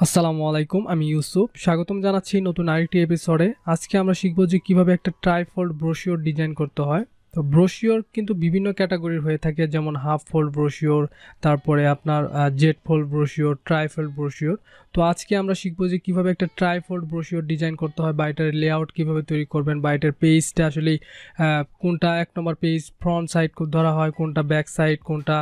আসসালামু আলাইকুম, আমি ইউসুফ। স্বাগতম জানাচ্ছি নতুন আরেকটি এপিসোডে। আজকে আমরা শিখব যে কিভাবে একটা ট্রাইফোল্ড ব্রোশিওর ডিজাইন করতে হয়। তো ব্রোশিওর কিন্তু বিভিন্ন ক্যাটাগরির হয়ে থাকে, যেমন হাফ ফোল্ড ব্রোশিওর, তারপরে আপনার Z fold brochure, trifold brochure. তো আজকে আমরা শিখব যে কিভাবে একটা ট্রাইফোল্ড ব্রোশিওর ডিজাইন করতে হয়, বা এটার লেআউট কিভাবে তৈরি করবেন, বা এটার পেজটা আসলে কোনটা এক নম্বর পেজ ফ্রন্ট সাইড ধরা হয়, কোনটা ব্যাক সাইড, কোনটা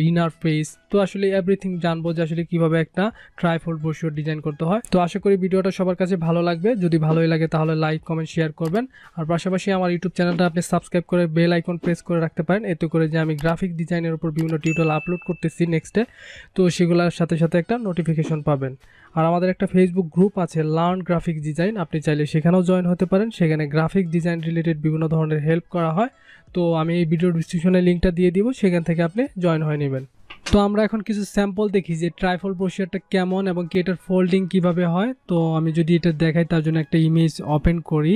ইনার পেজ। তো আসলে এভরিথিং জানবো যে আসলে কিভাবে একটা ট্রাইফোল্ড ব্রোশিওর ডিজাইন করতে হয়। তো আশা করি ভিডিওটা সবার কাছে ভালো লাগবে। যদি ভালোই লাগে তাহলে লাইক, কমেন্ট, শেয়ার করবেন। আর পাশাপাশি আমার ইউটিউব চ্যানেলটা আপনি সাবস্ক্রাইব করে বেল আইকন প্রেস করে রাখতে পারেন, এতে করে যে আমি গ্রাফিক ডিজাইনের উপর বিভিন্ন টিউটোরিয়াল আপলোড করতেছি নেক্সটে, তো সেগুলোর সাথে সাথে একটা নোটিফিকেশন পাবেন। আর আমাদের একটা ফেসবুক গ্রুপ আছে, লার্ন গ্রাফিক ডিজাইন, আপনি চাইলে সেখানেও জয়েন হতে পারেন। সেখানে গ্রাফিক ডিজাইন রিলেটেড বিভিন্ন ধরনের হেল্প করা হয়। তো আমি এই ভিডিও ডিসক্রিপশনে লিঙ্কটা দিয়ে দিব, সেখান থেকে আপনি জয়েন হয়ে নেবেন। তো আমরা এখন কিছু স্যাম্পল দেখি যে ট্রাইফোল্ড ব্রোশিওরটা কেমন এবং কি এটার ফোল্ডিং কিভাবে হয়। তো আমি যদি এটা দেখাই, তার জন্য একটা ইমেজ ওপেন করি।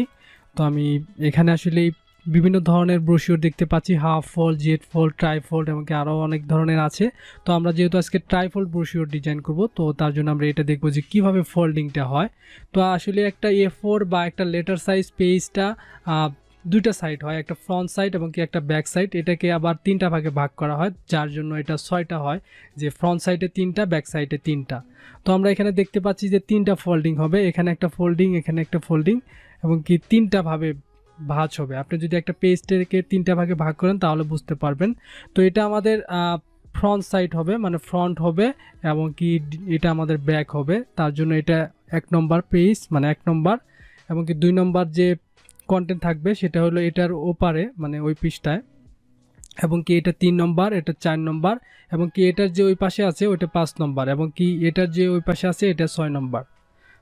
তো আমি এখানে আসলে বিভিন্ন ধরনের ব্রোশিওর দেখতে পাচ্ছি, half fold, Z fold, trifold এবং কি আরও অনেক ধরনের আছে। তো আমরা যেহেতু আজকে ট্রাইফোল্ড ব্রোশিওর ডিজাইন করব, তো তার জন্য আমরা এটা দেখবো যে কিভাবে ফোল্ডিংটা হয়। তো আসলে একটা A4 বা একটা লেটার সাইজ পেজটা দুইটা সাইড হয়, একটা ফ্রন্ট সাইড এবং কি একটা ব্যাক সাইড। এটাকে আবার তিনটা ভাগে ভাগ করা হয়, যার জন্য এটা 6টা হয়, যে ফ্রন্ট সাইডে 3টা, ব্যাক সাইডে 3টা। তো আমরা এখানে দেখতে পাচ্ছি যে 3টা ফোল্ডিং হবে, এখানে একটা ফোল্ডিং, এখানে একটা ফোল্ডিং এবং কি 3টা ভাবে ভাঁজ হবে। আপনি যদি একটা পেজটাকে 3টা ভাগে ভাগ করেন তাহলে বুঝতে পারবেন। তো এটা আমাদের ফ্রন্ট সাইড হবে, মানে ফ্রন্ট হবে, এবং কি এটা আমাদের ব্যাক হবে। তার জন্য এটা 1 নম্বর পেজ, মানে 1 নম্বর, এবং কি 2 নম্বর যে কন্টেন্ট থাকবে সেটা হলো এটার ওপারে, মানে ওই পৃষ্ঠায়, এবং কি এটা 3 নম্বর, এটা 4 নম্বর, এবং কি এটার যে ওই পাশে আছে ওইটা 5 নম্বর, এবং কি এটার যে ওই পাশে আছে এটা 6 নম্বর।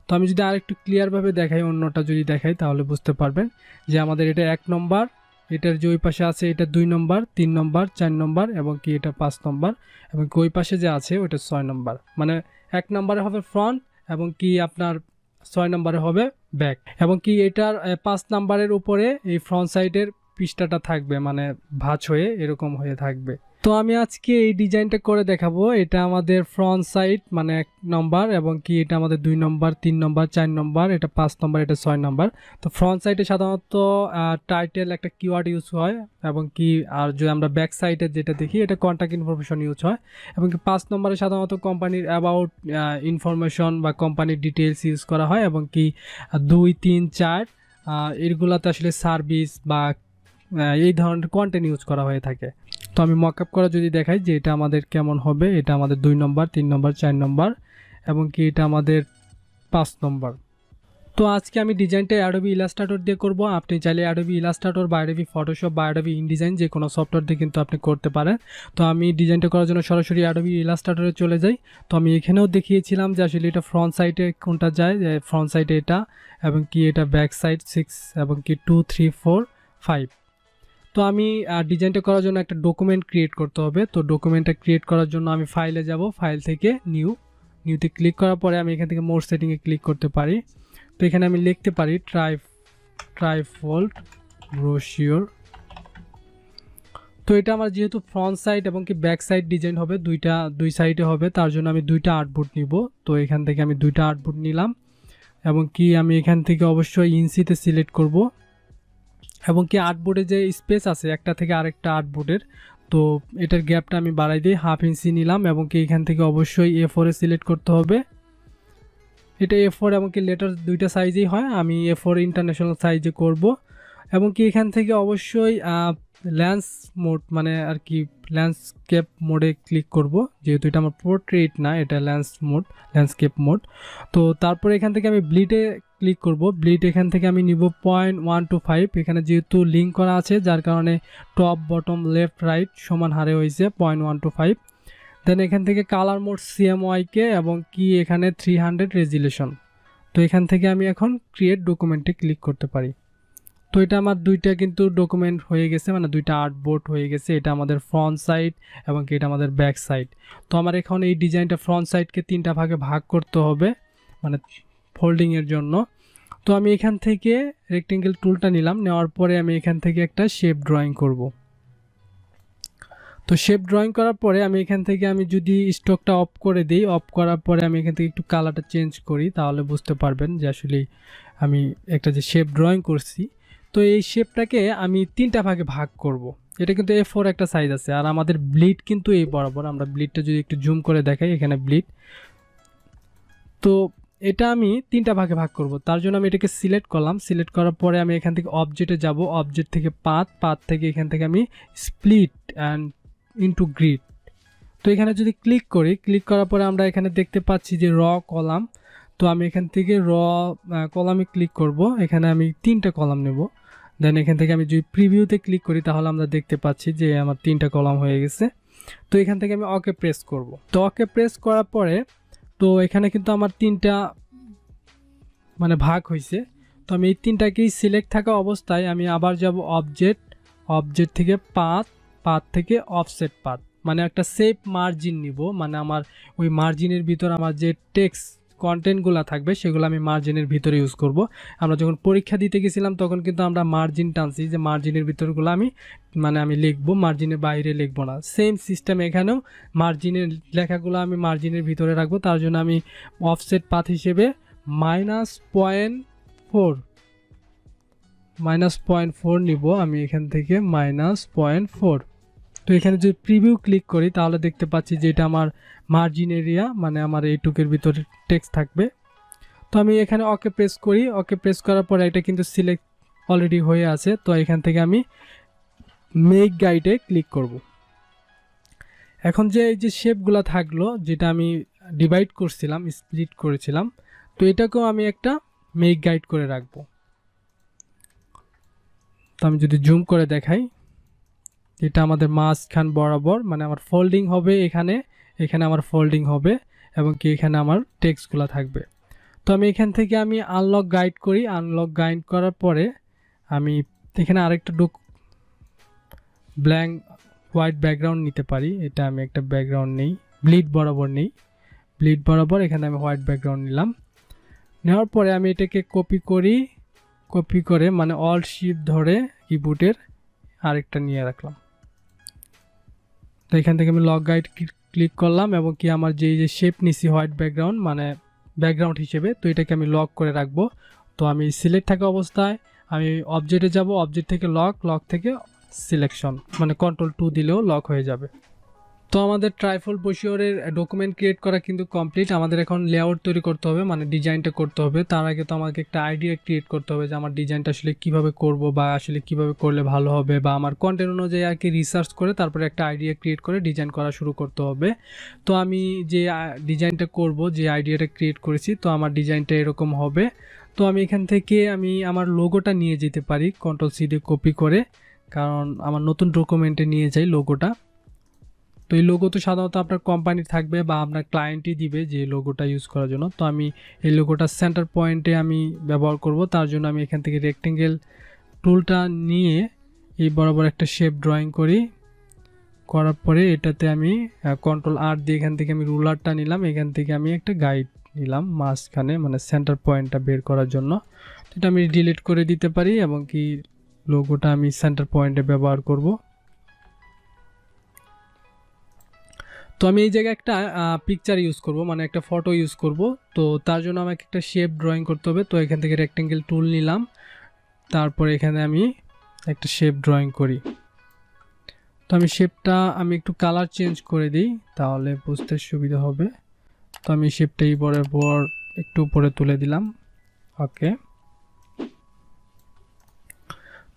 তো আমি যদি আরেকটু ক্লিয়ারভাবে দেখাই, অন্যটা যদি দেখাই তাহলে বুঝতে পারবেন যে আমাদের এটা 1 নম্বর, এটার যে ওই পাশে আছে এটা 2 নম্বর, 3 নম্বর, 4 নম্বর, এবং কি এটা 5 নম্বর, এবং কি ওই পাশে যে আছে ওইটা 6 নম্বর। মানে 1 নম্বরে হবে ফ্রন্ট, এবং কি আপনার 6 নম্বরে হবে ব্যাক, এবং কি এটার 5 নম্বরের উপরে এই ফ্রন্ট সাইডের পৃষ্ঠাটা থাকবে, মানে ভাঁজ হয়ে এরকম হয়ে থাকবে। তো আমি আজকে এই ডিজাইনটা করে দেখাবো। এটা আমাদের ফ্রন্ট সাইড, মানে 1 নম্বর, এবং কি এটা আমাদের 2 নম্বর, 3 নম্বর, 4 নম্বর, এটা 5 নম্বর, এটা 6 নম্বর। তো ফ্রন্ট সাইডে সাধারণত টাইটেল একটা কিওয়ার্ড ইউজ হয়, এবং কি আর যদি আমরা ব্যাক সাইডে যেটা দেখি এটা কন্ট্যাক্ট ইনফরমেশন ইউজ হয়, এবং কি 5 নম্বরে সাধারণত কোম্পানির অ্যাবাউট ইনফরমেশন বা কোম্পানির ডিটেলস ইউজ করা হয়, এবং কি 2, 3, 4 এগুলাতে আসলে সার্ভিস বা এই ধরনের কন্টেন্ট ইউজ করা হয়ে থাকে। তো আমি মকআপ করা যদি দেখাই যে এটা আমাদের কেমন হবে, এটা আমাদের 2 নম্বর, 3 নম্বর, 4 নম্বর, এবং কি এটা আমাদের 5 নম্বর। তো আজকে আমি ডিজাইনটা অ্যাডোবি ইলাস্ট্রেটর দিয়ে করব। আপনি চাইলে অ্যাডোবি ইলাস্ট্রেটর বা অ্যাডোবি ফটোশপ বা অ্যাডোবি ইনডিজাইন যে কোনো সফটওয়্যার দিয়ে কিন্তু আপনি করতে পারেন। তো আমি ডিজাইনটা করার জন্য সরাসরি অ্যাডোবি ইলাস্ট্রেটরে চলে যাই। তো আমি এখানেও দেখিয়েছিলাম যে আসলে এটা ফ্রন্ট সাইডে কোনটা যায়, যে ফ্রন্ট সাইডে এটা, এবং কি এটা ব্যাক সাইড 6, এবং কি 2, 3, 4, 5। তো আমি ডিজাইনটা করার জন্য একটা ডকুমেন্ট ক্রিয়েট করতে হবে। তো ডকুমেন্টটা ক্রিয়েট করার জন্য আমি ফাইলে যাব, ফাইল থেকে নিউতে ক্লিক করার পরে আমি এখান থেকে মোর সেটিংয়ে ক্লিক করতে পারি। তো এখানে আমি লিখতে পারি ট্রাইফোল্ড ব্রোশিওর। তো এটা আমার যেহেতু ফ্রন্ট সাইড এবং কি ব্যাক সাইড ডিজাইন হবে, দুই সাইডে হবে, তার জন্য আমি 2টা আর্টবোর্ড নিব। তো এখান থেকে আমি 2টা আর্টবোর্ড নিলাম, এবং কি আমি এখান থেকে অবশ্যই ইঞ্চিতে সিলেক্ট করব, এবং কি আর্টবোর্ডে যে স্পেস আছে একটা থেকে আরেকটা আর্টবোর্ডের, তো এটার গ্যাপটা আমি বাড়াই দিই, 1/2 ইঞ্চি নিলাম, এবং কি এখান থেকে অবশ্যই A4 এ সিলেক্ট করতে হবে। এটা A4 এবং কি লেটার দুইটা সাইজেই হয়, আমি A4 ইন্টারন্যাশনাল সাইজে করব, এবং কি এখান থেকে অবশ্যই ল্যান্স মোড, মানে আর কি ল্যান্ডস্কেপ মোডে ক্লিক করব, যেহেতু এটা আমার পোর্ট্রেট না, এটা ল্যান্ডস্কেপ মোড। তো তারপরে এখান থেকে আমি ব্লিডে ক্লিক করব। ব্লিড এখান থেকে আমি নিব 0.125, এখানে যেহেতু লিঙ্ক করা আছে যার কারণে টপ বটম লেফট রাইট সমান হারে হয়েছে 0.125। দেন এখান থেকে কালার মোড CMYK, এবং কি এখানে 300 রেজুলেশন। তো এখান থেকে আমি এখন ক্রিয়েট ডকুমেন্টে ক্লিক করতে পারি। তো এটা আমার 2টা কিন্তু ডকুমেন্ট হয়ে গেছে, মানে 2টা আর্টবোর্ড হয়ে গেছে। এটা আমাদের ফ্রন্ট সাইড এবং কি এটা আমাদের ব্যাক সাইড। তো আমার এখন এই ডিজাইনটা ফ্রন্ট সাইডকে 3টা ভাগে ভাগ করতে হবে, মানে ফোল্ডিংয়ের জন্য। তো আমি এখান থেকে রেক্টেঙ্গেল টুলটা নিলাম, নেওয়ার পরে আমি এখান থেকে একটা শেপ ড্রয়িং করব। তো তো শেপ ড্রয়িং করার পরে আমি এখান থেকে আমি যদি স্টকটা অফ করে দিই, অফ করার পরে আমি এখান থেকে একটু কালারটা চেঞ্জ করি, তাহলে বুঝতে পারবেন যে আসলে আমি একটা যে শেপ ড্রয়িং করছি। তো এই শেপটাকে আমি 3টা ভাগে ভাগ করব। এটা কিন্তু A4 একটা সাইজ আছে, আর আমাদের ব্লিড কিন্তু এই বরাবর। আমরা ব্লিডটা যদি একটু জুম করে দেখাই, এখানে ব্লিড। তো এটা আমি 3টা ভাগে ভাগ করব, তার জন্য আমি এটাকে সিলেক্ট করলাম। সিলেক্ট করার পরে আমি এখান থেকে অবজেক্টে যাব, অবজেক্ট থেকে পাথ থেকে এখান থেকে আমি স্প্লিট অ্যান্ড ইনটু গ্রিড। তো এখানে যদি ক্লিক করি, ক্লিক করার পরে আমরা এখানে দেখতে পাচ্ছি যে র কলাম। তো আমি এখান থেকে র কলামে ক্লিক করব, এখানে আমি 3টা কলাম নেব। দেন এখান থেকে আমি যদি প্রিভিউতে ক্লিক করি, তাহলে আমরা দেখতে পাচ্ছি যে আমার 3টা কলাম হয়ে গেছে। তো এখান থেকে আমি ওকে প্রেস করব। তো ওকে প্রেস করার পরে তো এখানে কিন্তু আমার 3টা মানে ভাগ হয়েছে। তো আমি এই 3টাকেই সিলেক্ট থাকা অবস্থায় আমি আবার যাব অবজেক্ট থেকে পাথ থেকে অফসেট পাথ, মানে একটা সেফ মার্জিন নিব। মানে আমার ওই মার্জিনের ভিতর আমার যে টেক্সট কন্টেন্টগুলো থাকবে সেগুলো আমি মার্জিনের ভিতরে ইউজ করব। আমরা যখন পরীক্ষা দিতে গেছিলাম তখন কিন্তু আমরা মার্জিন টানছি, যে মার্জিনের ভিতরগুলো আমি লিখবো, মার্জিনের বাইরে লিখবো না। সেম সিস্টেম এখানেও মার্জিনের লেখাগুলো আমি মার্জিনের ভিতরে রাখবো। তার জন্য আমি অফসেট পাথ হিসেবে -0.4 নিব আমি এখান থেকে -0.4। তো এখানে যদি প্রিভিউ ক্লিক করি, তাহলে দেখতে পাচ্ছি যে এটা আমার মার্জিন এরিয়া, মানে আমার এইটুকের ভিতরে টেক্সট থাকবে। তো আমি এখানে ওকে প্রেস করি, ওকে প্রেস করার পরে এটা কিন্তু সিলেক্ট অলরেডি হয়ে আছে। তো এখান থেকে আমি মেক গাইডে ক্লিক করব। এখন যে এই যে শেপগুলো থাকলো, যেটা আমি ডিভাইড করছিলাম, স্প্লিট করেছিলাম, তো এটাকেও আমি একটা মেক গাইড করে রাখবো। তো আমি যদি জুম করে দেখাই, এটা আমাদের মাঝখান বরাবর, মানে আমার ফোল্ডিং হবে এখানে আমার ফোল্ডিং হবে, এবং কি এখানে আমার টেক্সটগুলো থাকবে। তো আমি এখান থেকে আমি আনলক গাইড করি। আনলক গাইড করার পরে আমি এখানে আরেকটা ব্ল্যাঙ্ক হোয়াইট ব্যাকগ্রাউন্ড নিতে পারি। এটা আমি একটা ব্যাকগ্রাউন্ড নেই, ব্লিড বরাবর এখানে আমি হোয়াইট ব্যাকগ্রাউন্ড নিলাম। নেওয়ার পরে আমি এটাকে কপি করে মানে অল্ট শিফট ধরে কিবোর্ডের আরেকটা নিয়ে রাখলাম। তো এখান থেকে আমি লক গাইড ক্লিক করলাম, এবং কি আমার যে শেপ নিছি হোয়াইট ব্যাকগ্রাউন্ড মানে ব্যাকগ্রাউন্ড হিসেবে, তো এটাকে আমি লক করে রাখবো। তো আমি সিলেক্ট থাকা অবস্থায় আমি অবজেক্টে যাব, অবজেক্ট থেকে লক থেকে সিলেকশন, মানে Ctrl+2 দিলেও লক হয়ে যাবে। তো আমাদের ট্রাইফোল্ড ব্রোশিওরের ডকুমেন্ট ক্রিয়েট করা কিন্তু কমপ্লিট। আমাদের এখন লেআউট তৈরি করতে হবে, মানে ডিজাইনটা করতে হবে। তার আগে তো আমাকে একটা আইডিয়া ক্রিয়েট করতে হবে যে আমার ডিজাইনটা আসলে কিভাবে করব, বা আসলে কিভাবে করলে ভালো হবে, বা আমার কন্টেন্ট অনুযায়ী আর কি রিসার্চ করে তারপরে একটা আইডিয়া ক্রিয়েট করে ডিজাইন করা শুরু করতে হবে। তো আমি যে ডিজাইনটা করব, যে আইডিয়াটা ক্রিয়েট করেছি, তো আমার ডিজাইনটা এরকম হবে। তো আমি এখান থেকে আমি আমার লোগোটা নিয়ে যেতে পারি Ctrl+C দিয়ে কপি করে, কারণ আমার নতুন ডকুমেন্টে নিয়ে যাই লোগোটা। তো এই লোগো তো সাধারণত আপনার কোম্পানি থাকবে বা আপনার ক্লায়েন্টই দিবে যে লোগোটা ইউজ করার জন্য। তো আমি এই লোগোটা সেন্টার পয়েন্টে আমি ব্যবহার করব। তার জন্য আমি এখান থেকে রেক্টেঙ্গেল টুলটা নিয়ে এই বরাবর একটা শেপ ড্রয়িং করার পরে এটাতে আমি Ctrl+R দিয়ে এখান থেকে আমি রুলারটা নিলাম, এখান থেকে আমি একটা গাইড নিলাম মাঝখানে, মানে সেন্টার পয়েন্টটা বের করার জন্য। এটা আমি ডিলিট করে দিতে পারি, এবং কি লোগোটা আমি সেন্টার পয়েন্টে ব্যবহার করব। তো আমি এই জায়গায় একটা পিকচার ইউজ করব, মানে একটা ফটো ইউজ করব। তো তার জন্য আমাকে একটা শেপ ড্রয়িং করতে হবে। তো এখান থেকে রেক্টেঙ্গেল টুল নিলাম, তারপরে এখানে আমি একটা শেপ ড্রয়িং করি। তো আমি শেপটা একটু কালার চেঞ্জ করে দিই, তাহলে বুঝতে সুবিধা হবে। তো আমি শেপটা এই বরাবর একটু উপরে তুলে দিলাম। ওকে,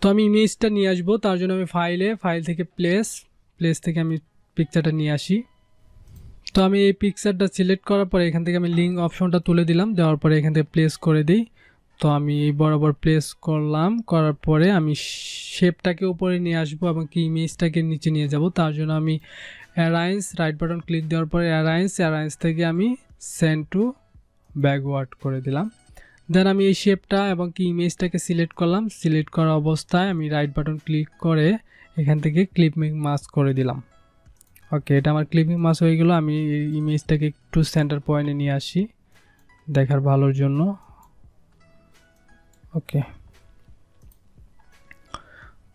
তো আমি ইমেজটা নিয়ে আসবো। তার জন্য আমি ফাইল থেকে প্লেস থেকে আমি পিকচারটা নিয়ে আসি। তো আমি এই পিকচারটা সিলেক্ট করার পরে এখান থেকে আমি লিঙ্ক অপশনটা তুলে দিলাম, দেওয়ার পরে এখান থেকে প্লেস করে দিই। তো আমি এই বরাবর প্লেস করলাম, করার পরে আমি শেপটাকে উপরে নিয়ে আসবো এবং কি ইমেজটাকে নিচে নিয়ে যাব। তার জন্য আমি অ্যারাইন্স রাইট বাটন ক্লিক দেওয়ার পরে অ্যারাইন্স থেকে আমি সেন্ড টু ব্যাকওয়ার্ড করে দিলাম। দেন আমি এই শেপটা এবং কি ইমেজটাকে সিলেক্ট করলাম। সিলেক্ট করা অবস্থায় আমি রাইট বাটন ক্লিক করে এখান থেকে ক্লিপিং মাস্ক করে দিলাম। ওকে, এটা আমার ক্লিপিং মাস্ক হয়ে গেল। আমি এই ইমেজটাকে একটু সেন্টার পয়েন্টে নিয়ে আসি দেখার ভালোর জন্য। ওকে,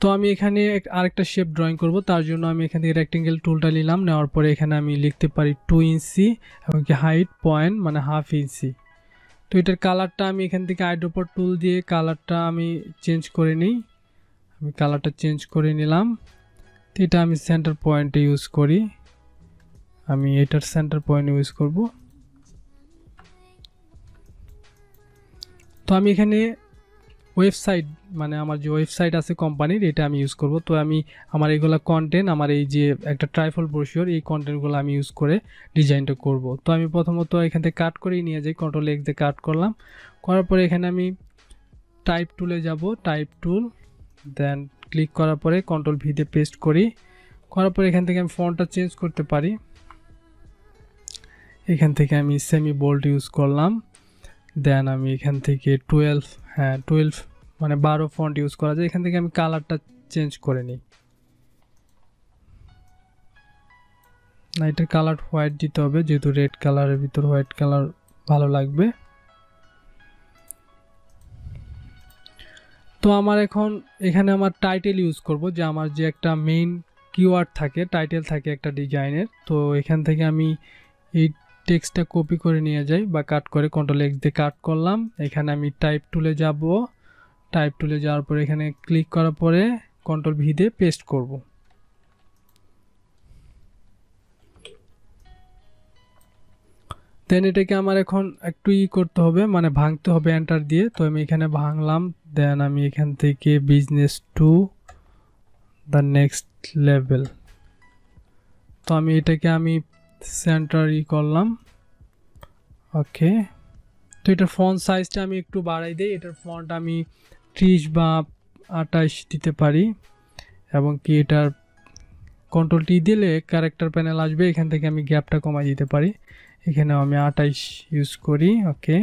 তো আমি এখানে আরেকটা শেপ ড্রয়িং করব, তার জন্য আমি এখান থেকে রেক্টেঙ্গেল টুলটা নিলাম, নেওয়ার পরে এখানে আমি লিখতে পারি 2 ইঞ্চি এবং কি হাইট পয়েন্ট মানে 1/2 ইঞ্চি। তো এটার কালারটা আমি এখান থেকে আইড্রপার টুল দিয়ে কালারটা আমি চেঞ্জ করে নিই। আমি কালারটা চেঞ্জ করে নিলাম। তো এটা আমি সেন্টার পয়েন্টে ইউজ করি, আমি এটার সেন্টার পয়েন্ট ইউজ করব। তো আমি এখানে ওয়েবসাইট মানে আমার যে ওয়েবসাইট আছে কোম্পানির, এটা আমি ইউজ করব। তো আমি আমার এইগুলা কন্টেন্ট, আমার এই যে একটা ট্রাইফল ব্রোশিওর, এই কন্টেন্টগুলো আমি ইউজ করে ডিজাইনটা করব। তো আমি প্রথমত এখান থেকে কাট করেই নিয়ে যাই, কন্ট্রোল এক্স দিয়ে কাট করলাম। করার পরে এখানে আমি টাইপ টুলে যাব, টাইপ টুল, দেন ক্লিক করার পরে কন্ট্রোল ভি দিয়ে পেস্ট করি। করার পরে এখান থেকে আমি ফন্টটা চেঞ্জ করতে পারি, এখান থেকে আমি সেমি বোল্ড ইউজ করলাম। দেন আমি এখান থেকে 12 মানে 12 ফন্ট ইউজ করা যায়। এখান থেকে আমি কালারটা চেঞ্জ করে নিই, না এটার কালার হোয়াইট দিতে হবে, যেহেতু রেড কালারের ভিতর হোয়াইট কালার ভালো লাগবে। তো আমার এখন এখানে আমার টাইটেল ইউজ করব, যে আমার যে একটা মেইন কিওয়ার্ড থাকে, টাইটেল থাকে একটা ডিজাইনের। তো এখান থেকে আমি এই টেক্সটটা কপি করে নিয়ে যাই বা কাট করে কন্ট্রোল এক্স দিয়ে কাট করলাম। এখানে আমি টাইপ টুলে যাব, টাইপ টুলে যাওয়ার পরে এখানে ক্লিক করার পরে কন্ট্রোল ভি দিয়ে পেস্ট করব। দেন এটাকে আমার এখন একটু করতে হবে, মানে ভাঙতে হবে এন্টার দিয়ে। তো আমি এখানে ভাঙলাম। দেন আমি এখান থেকে business to the next level, তো আমি এটাকে আমি সেন্টার করলাম। ওকে, তো এটার ফন্ট সাইজটা আমি একটু বাড়াই দিই, এটার ফন্ট আমি 30 বা 28 দিতে পারি। এবং কি এটার কন্ট্রোল টি দিলে ক্যারেক্টার প্যানেল আসবে, এখান থেকে আমি গ্যাপটা কমাই দিতে পারি, এখানেও আমি 28 ইউজ করি। ওকে,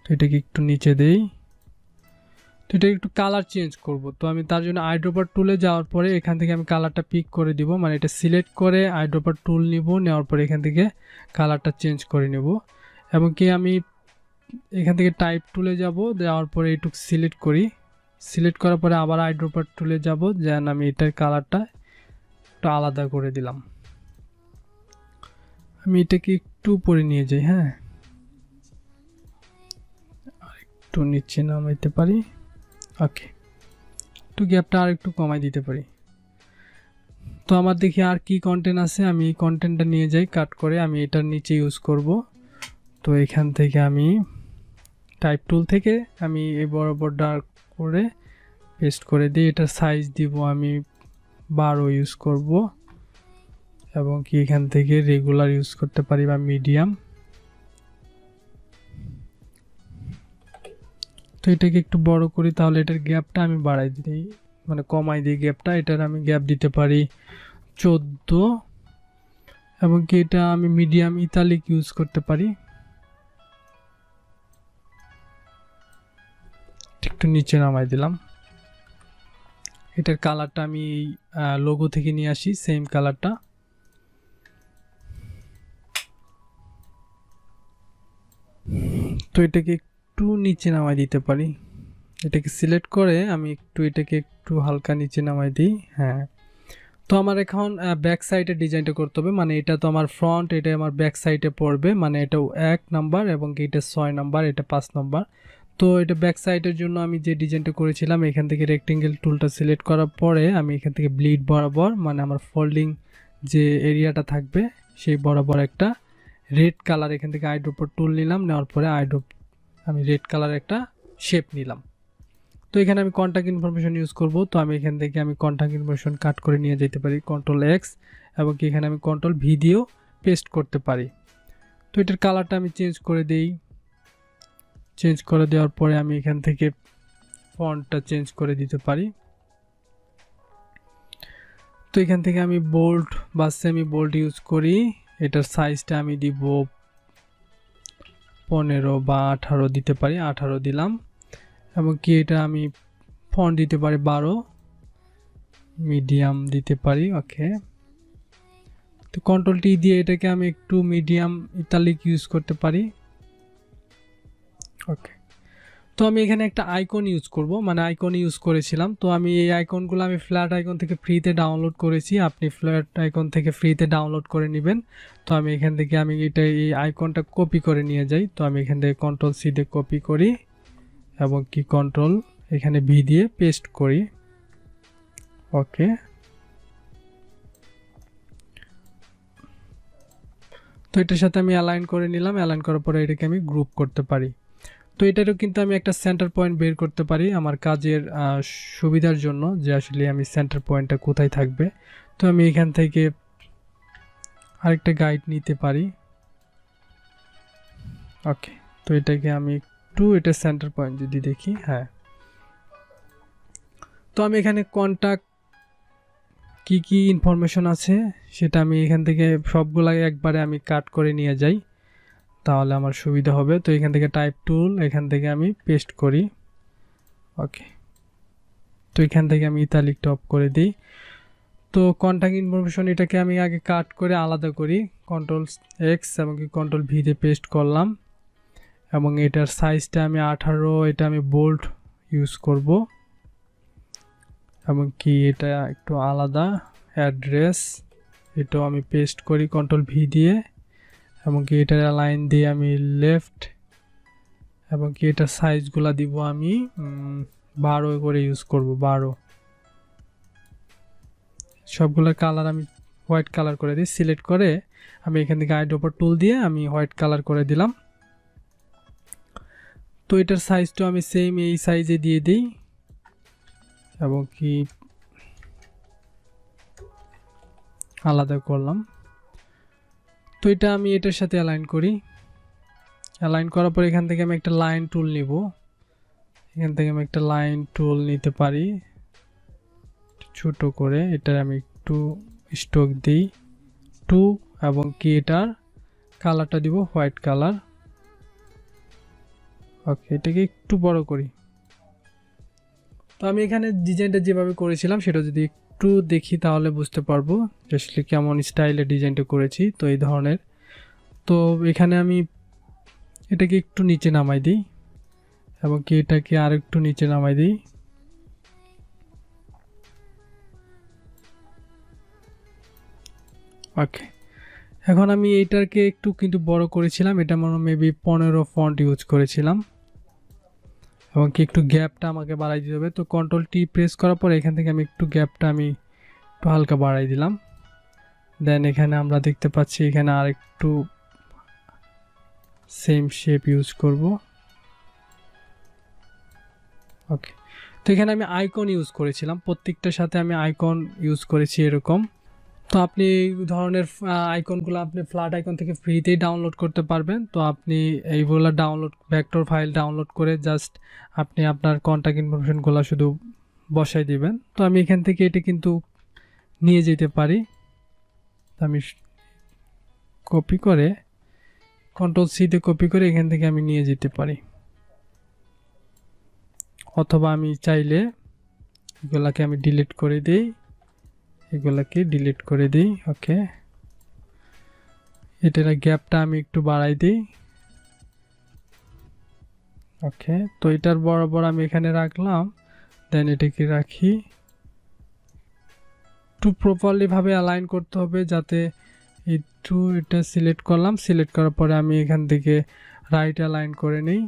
তো এটাকে একটু নিচে দেই। তো এটা একটু কালার চেঞ্জ করব, তো আমি তার জন্য আইড্রপার টুলে যাওয়ার পরে এখান থেকে আমি কালারটা পিক করে দিব, মানে এটা সিলেক্ট করে আইড্রপার টুল নিব, নেওয়ার পরে এখান থেকে কালারটা চেঞ্জ করে নেব। এবং কি আমি এখান থেকে টাইপ টুলে যাব, যাওয়ার পরে এইটুকু সিলেক্ট করি, সিলেক্ট করার পরে আবার আইড্রপার টুলে যাব, যেন আমি এটার কালারটা একটু আলাদা করে দিলাম। আমি এটাকে একটু উপরে নিয়ে যাই, হ্যাঁ একটু নিচে নামাইতে পারি। ওকে, একটু গ্যাপটা আর একটু কমাই দিতে পারি। তো আমার দেখি আর কি কন্টেন্ট আছে, আমি এই কন্টেন্টটা নিয়ে যাই কাট করে, আমি এটার নিচে ইউজ করব। তো এখান থেকে আমি টাইপ টুল থেকে আমি এই বরাবর ডার্ক করে পেস্ট করে দিই। এটার সাইজ দিব আমি 12 ইউজ করব। এবং কি এখান থেকে রেগুলার ইউজ করতে পারি বা মিডিয়াম। তো এটাকে একটু বড় করি, তাহলে এটার গ্যাপটা আমি বাড়াই দিই, মানে কমাই দিই গ্যাপটা। এটার আমি গ্যাপ দিতে পারি 14। এবং কি এটা আমি মিডিয়াম ইতালিক ইউজ করতে পারি, একটু নিচে নামাই দিলাম। এটার কালারটা আমি লোগো থেকে নিয়ে আসি, সেম কালারটা। তো এটাকে একটু নিচে নামাই দিতে পারি, এটাকে সিলেক্ট করে আমি এটাকে একটু হালকা নিচে নামাই দিই। হ্যাঁ, তো আমার এখন ব্যাক সাইডে ডিজাইনটা করতে হবে, মানে এটা তো আমার ফ্রন্ট, এটা আমার ব্যাক সাইডে পড়বে, মানে এটা 1 নাম্বার এবং এটা 6 নাম্বার, এটা 5 নাম্বার। তো এটা ব্যাক সাইডের জন্য আমি যে ডিজাইনটা করেছিলাম, এখান থেকে রেক্টেঙ্গেল টুলটা সিলেক্ট করার পরে আমি এখান থেকে ব্লিড বরাবর, মানে আমার ফোল্ডিং যে এরিয়াটা থাকবে সেই বরাবর একটা রেড কালার, এখান থেকে আইড্রপার টুল নিলাম, নেওয়ার পরে আমি রেড কালার একটা শেপ নিলাম। তো এখানে আমি কন্ট্যাক্ট ইনফরমেশন ইউজ করব। তো আমি এখান থেকে আমি কন্ট্যাক্ট ইনফরমেশন কাট করে নিয়ে যেতে পারি কন্ট্রোল এক্স, এবং কি এখানে আমি কন্ট্রোল ভি দিয়েও পেস্ট করতে পারি। তো এটার কালারটা আমি চেঞ্জ করে দিই, চেঞ্জ করে দেওয়ার পরে আমি এখান থেকে ফন্টটা চেঞ্জ করে দিতে পারি। তো এখান থেকে আমি বোল্ড বা সেমি বোল্ড ইউজ করি, এটার সাইজটা আমি দিব 15 বা 18 দিতে পারি, 18 দিলাম। এবং কি এটা আমি ফন্ট দিতে পারি 12, মিডিয়াম দিতে পারি। ওকে, তো কন্ট্রোল টি দিয়ে এটাকে আমি একটু মিডিয়াম ইতালিক ইউজ করতে পারি। ওকে, তো আমি এখানে একটা আইকন ইউজ করব, মানে আইকন ইউজ করেছিলাম। তো আমি এই আইকনগুলো আমি ফ্ল্যাট আইকন থেকে ফ্রিতে ডাউনলোড করেছি, আপনি ফ্ল্যাট আইকন থেকে ফ্রিতে ডাউনলোড করে নেবেন। তো আমি এখান থেকে এই আইকনটা কপি করে নিয়ে যাই। তো আমি এখান থেকে কন্ট্রোল সি দিয়ে কপি করি এবং কি কন্ট্রোল এখানে ভি দিয়ে পেস্ট করি। ওকে, তো এটার সাথে আমি অ্যালাইন করে নিলাম। অ্যালাইন করার পরে এটাকে আমি গ্রুপ করতে পারি। তো এটারও কিন্তু আমি একটা সেন্টার পয়েন্ট বের করতে পারি আমার কাজের সুবিধার জন্য, যে আসলে আমি সেন্টার পয়েন্টটা কোথায় থাকবে। তো আমি এখান থেকে আরেকটা গাইড নিতে পারি। ওকে, তো এটাকে আমি একটু এটা সেন্টার পয়েন্ট যদি দেখি, হ্যাঁ। তো আমি এখানে কন্টাক্ট কি কি ইনফরমেশন আছে সেটা আমি এখান থেকে সবগুলাই একবারে আমি কাট করে নিয়ে যাই, তাহলে আমার সুবিধা হবে। তো এখান থেকে টাইপ টুল এখান থেকে আমি পেস্ট করি। ওকে, তো এখান থেকে আমি ইতালিকটা অফ করে দিই। তো কন্ট্যাক্ট ইনফরমেশন এটাকে আমি আগে কাট করে আলাদা করি, কন্ট্রোল এক্স এবং কি কন্ট্রোল ভি দিয়ে পেস্ট করলাম। এবং এটার সাইজটা আমি 18, এটা আমি বোল্ড ইউজ করব। এবং কি এটা একটু আলাদা, অ্যাড্রেস এটাও আমি পেস্ট করি কন্ট্রোল ভি দিয়ে। এবং কি এটার লাইন দিয়ে আমি লেফট, এবং কি এটার সাইজগুলো দিব আমি 12 করে ইউজ করব, 12। সবগুলোর কালার আমি হোয়াইট কালার করে দিই। সিলেক্ট করে আমি এখান থেকে আইড্রপার টুল দিয়ে আমি হোয়াইট কালার করে দিলাম। তো এটার সাইজটা আমি সেম এই সাইজে দিয়ে দিই এবং কি আলাদা করলাম। তো এটা আমি এটার সাথে অ্যালাইন করি। অ্যালাইন করার পর এখান থেকে আমি একটা লাইন টুল নিব। এখান থেকে আমি একটা লাইন টুল নিতে পারি ছোট করে। এটা আমি একটু স্ট্রোক দিই 2 এবং কি এটার কালারটা দিব হোয়াইট কালার। ওকে, এটাকে একটু বড় করি। তো আমি এখানে ডিজাইনটা যেভাবে করেছিলাম সেটা যদি একটু দেখি তাহলে বুঝতে পারবো যে আসলে কেমন স্টাইলে ডিজাইনটা করেছি। তো এই ধরনের। তো এখানে আমি এটাকে একটু নিচে নামাই দিই এবং কি এটাকে আর একটু নিচে নামাই দিই। ওকে, এখন আমি এইটাকে একটু কিন্তু বড় করেছিলাম, এটা মনে মেবি 15 ফন্ট ইউজ করেছিলাম। এবং কি একটু গ্যাপটা আমাকে বাড়াই দিতে হবে। তো কন্ট্রোল টি প্রেস করার পর এখান থেকে আমি একটু গ্যাপটা আমি একটু হালকা বাড়াই দিলাম। দেন এখানে আমরা দেখতে পাচ্ছি এখানে আর একটু সেম শেপ ইউজ করব। ওকে, তো এখানে আমি আইকন ইউজ করেছিলাম, প্রত্যেকটার সাথে আমি আইকন ইউজ করেছি এরকম। তো আপনি এই ধরনের আইকনগুলো আপনি ফ্ল্যাট আইকন থেকে ফ্রিতেই ডাউনলোড করতে পারবেন। তো আপনি এইগুলো ডাউনলোড ভেক্টর ফাইল ডাউনলোড করে জাস্ট আপনি আপনার কন্ট্যাক্ট ইনফরমেশনগুলো শুধু বসাই দিবেন। তো আমি এখান থেকে এটা কিন্তু নিয়ে যেতে পারি। আমি কপি করে কন্ট্রোল সি তে কপি করে এখান থেকে আমি নিয়ে যেতে পারি, অথবা আমি চাইলে এগুলাকে আমি ডিলিট করে দিই, এগুলাকে ডিলিট করে দিই। ওকে, এটার গ্যাপটা আমি একটু বাড়াই দিই। ওকে, তো এটার বরাবর আমি এখানে রাখলাম। দেন এটাকে রাখি একটু প্রপারলি ভাবে অ্যালাইন করতে হবে, যাতে একটু এটা সিলেক্ট করলাম। সিলেক্ট করার পরে আমি এখান থেকে রাইট অ্যালাইন করে নিই।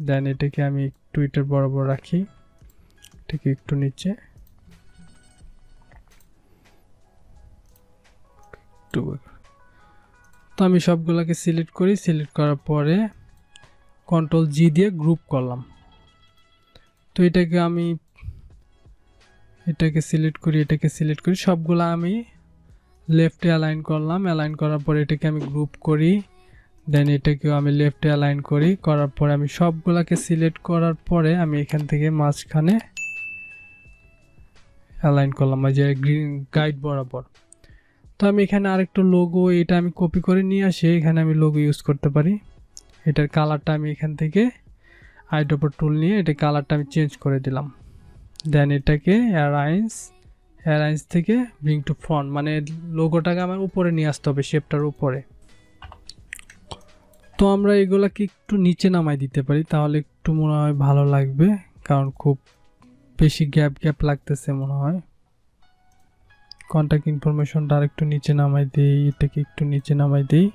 দেন এটাকে আমি একটু এটার বরাবর রাখি, এটাকে একটু নিচে একটু। তো আমি সবগুলোকে সিলেক্ট করি। সিলেক্ট করার পরে কন্ট্রোল জি দিয়ে গ্রুপ করলাম। তো এটাকে আমি এটাকে সিলেক্ট করি, এটাকে সিলেক্ট করি, সবগুলো আমি লেফটে অ্যালাইন করলাম। অ্যালাইন করার পরে এটাকে আমি গ্রুপ করি। দেন এটাকেও আমি লেফটে অ্যালাইন করি। করার পরে আমি সবগুলোকে সিলেক্ট করার পরে আমি এখান থেকে মাঝখানে অ্যালাইন করলাম, যে গাইড বরাবর। তো আমি এখানে আরেকটা লোগো, এটা আমি কপি করে নিয়ে আসি, এখানে আমি লোগো ইউজ করতে পারি। এটার কালারটা আমি এখান থেকে আইড্রপার টুল নিয়ে এটা কালারটা আমি চেঞ্জ করে দিলাম। দেন এটাকে অ্যারাইন্স থেকে ব্রিং টু ফ্রন্ট, মানে লোগোটাকে আমার উপরে নিয়ে আসতে হবে, শেপটার উপরে। তো তো আমরা এগুলাকে একটু নিচে নামাই দিতে পারি, তাহলে একটু মনে হয় ভালো লাগবে, কারণ খুব বেশি গ্যাপ গ্যাপ লাগতেছে মনে হয়। কন্ট্যাক্ট ইনফরমেশনটা আর একটু নিচে নামাই দিই, এটাকে একটু নিচে নামাই দিই,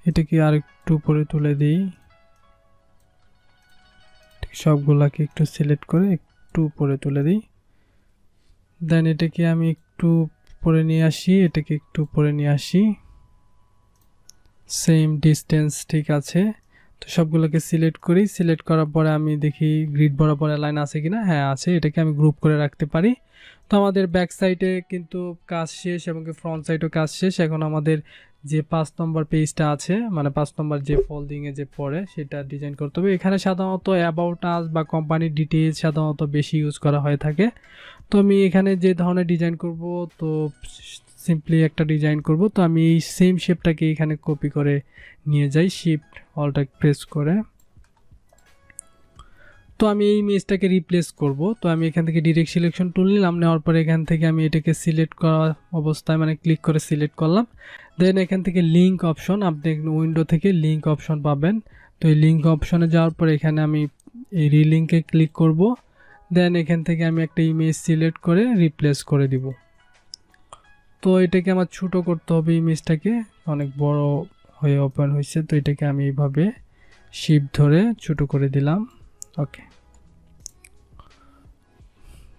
এটাকে আর একটু উপরে তুলে দিই, সবগুলাকে একটু সিলেক্ট করে একটু উপরে তুলে দিই। দেন এটাকে আমি একটু উপরে নিয়ে আসি, এটাকে একটু উপরে নিয়ে আসি, সেম ডিস্টেন্স ঠিক আছে। তো সবগুলোকে সিলেক্ট করি, সিলেক্ট করার পরে আমি দেখি গ্রিড বরাবর লাইন আছে কিনা, হ্যাঁ আছে, এটাকে আমি গ্রুপ করে রাখতে পারি। তো আমাদের ব্যাক সাইডে কিন্তু কাজ শেষ এবং ফ্রন্ট সাইডেও কাজ শেষ। এখন আমাদের যে 5 নম্বর পেজটা আছে, মানে 5 নম্বর যে ফোল্ডিংয়ে যে পড়ে সেটা ডিজাইন করতে হবে। এখানে সাধারণত অ্যাবাউট আস বা কোম্পানির ডিটেইলস সাধারণত বেশি ইউজ করা হয়ে থাকে। তো আমি এখানে যে ধরনের ডিজাইন করব, তো সিম্পলি একটা ডিজাইন করব। তো আমি এই সেম শেপটাকে এখানে কপি করে নিয়ে যাই, শিফট অলটা প্রেস করে। তো আমি এই ইমেজটাকে রিপ্লেস করব। তো আমি এখান থেকে ডিরেক্ট সিলেকশন টুল নিলাম, নেওয়ার পরে এখান থেকে আমি এটাকে সিলেক্ট করা অবস্থায় মানে ক্লিক করে সিলেক্ট করলাম। দেন এখান থেকে লিঙ্ক অপশন, আপনি উইন্ডো থেকে লিঙ্ক অপশন পাবেন। তো এই লিঙ্ক অপশনে যাওয়ার পরে এখানে আমি এই রিলিঙ্কে ক্লিক করব। দেন এখান থেকে আমি একটা ইমেজ সিলেক্ট করে রিপ্লেস করে দিব। তো এটাকে আমার ছোটো করতে হবে, ইমেজটাকে অনেক বড় হয়ে ওপেন হয়েছে। তো এটাকে আমি এইভাবে শিফট ধরে ছোটো করে দিলাম। ওকে,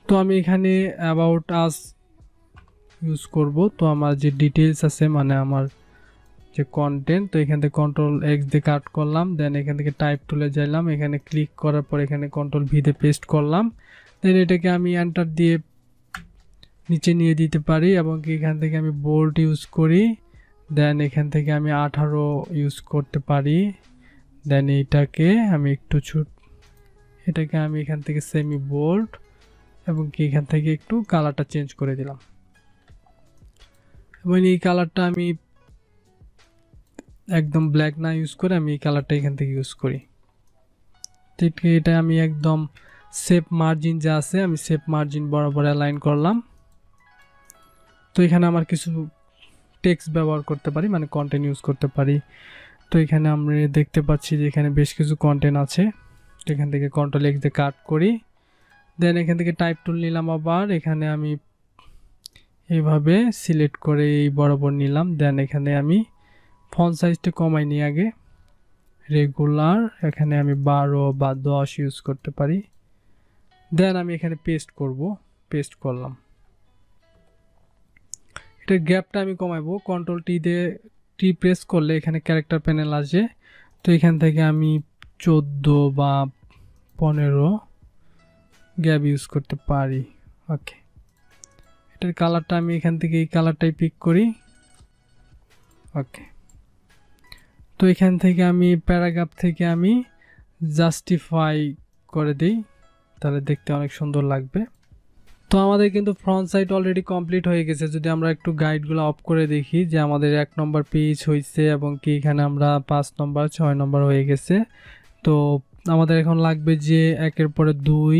তো আমি এখানে অ্যাবাউট আস ইউজ করব। তো আমার যে ডিটেলস আছে, মানে আমার যে কন্টেন্ট, তো এখান থেকে কন্ট্রোল এক্স দিয়ে কাট করলাম। দেন এখান থেকে টাইপ টুলে যাইলাম, এখানে ক্লিক করার পর এখানে কন্ট্রোল ভি দিয়ে পেস্ট করলাম। দেন এটাকে আমি এন্টার দিয়ে নিচে নিয়ে দিতে পারি, এবং এখান থেকে আমি বোল্ড ইউজ করি। দেন এখান থেকে আমি 18 ইউজ করতে পারি। দেন এইটাকে আমি একটু এটাকে আমি এখান থেকে সেমি বোল্ড, এবং এখান থেকে একটু কালারটা চেঞ্জ করে দিলাম। এবং এই কালারটা আমি একদম ব্ল্যাক না ইউজ করে আমি এই কালারটা এখান থেকে ইউজ করি। ঠিক এটা আমি একদম সেপ মার্জিন যা আছে, আমি সেপ মার্জিন বরাবর অ্যালাইন করলাম। তো এখানে আমার কিছু টেক্সট ব্যবহার করতে পারি, মানে কন্টেন্ট ইউজ করতে পারি। তো এখানে আমরা দেখতে পাচ্ছি যে এখানে বেশ কিছু কন্টেন্ট আছে। তো এখান থেকে কন্ট্রোল এক্স দিয়ে কাট করি। দেন এখান থেকে টাইপ টুল নিলাম, আবার এখানে আমি এইভাবে সিলেক্ট করে এই বরাবর নিলাম। দেন এখানে আমি ফন্ট সাইজটা কমাই নিই আগে, রেগুলার এখানে আমি 12 বা 10 ইউজ করতে পারি। দেন আমি এখানে পেস্ট করব, পেস্ট করলাম। এটার গ্যাপটা আমি কমাইবো, কন্ট্রোল টি প্রেস করলে এখানে ক্যারেক্টার প্যানেল আসে। তো এখান থেকে আমি 14 বা 15 গ্যাপ ইউজ করতে পারি। ওকে, এটার কালারটা আমি এখান থেকে এই কালারটাই পিক করি। ওকে, তো এখান থেকে আমি প্যারাগ্রাফ থেকে আমি জাস্টিফাই করে দিই, তাহলে দেখতে অনেক সুন্দর লাগবে। তো আমাদের কিন্তু ফ্রন্ট সাইড অলরেডি কমপ্লিট হয়ে গেছে। যদি আমরা একটু গাইডগুলো অফ করে দেখি যে আমাদের 1 নম্বর পেজ হয়েছে, এবং কি এখানে আমরা 5 নম্বর 6 নম্বর হয়ে গেছে। তো আমাদের এখন লাগবে যে 1-এর পরে 2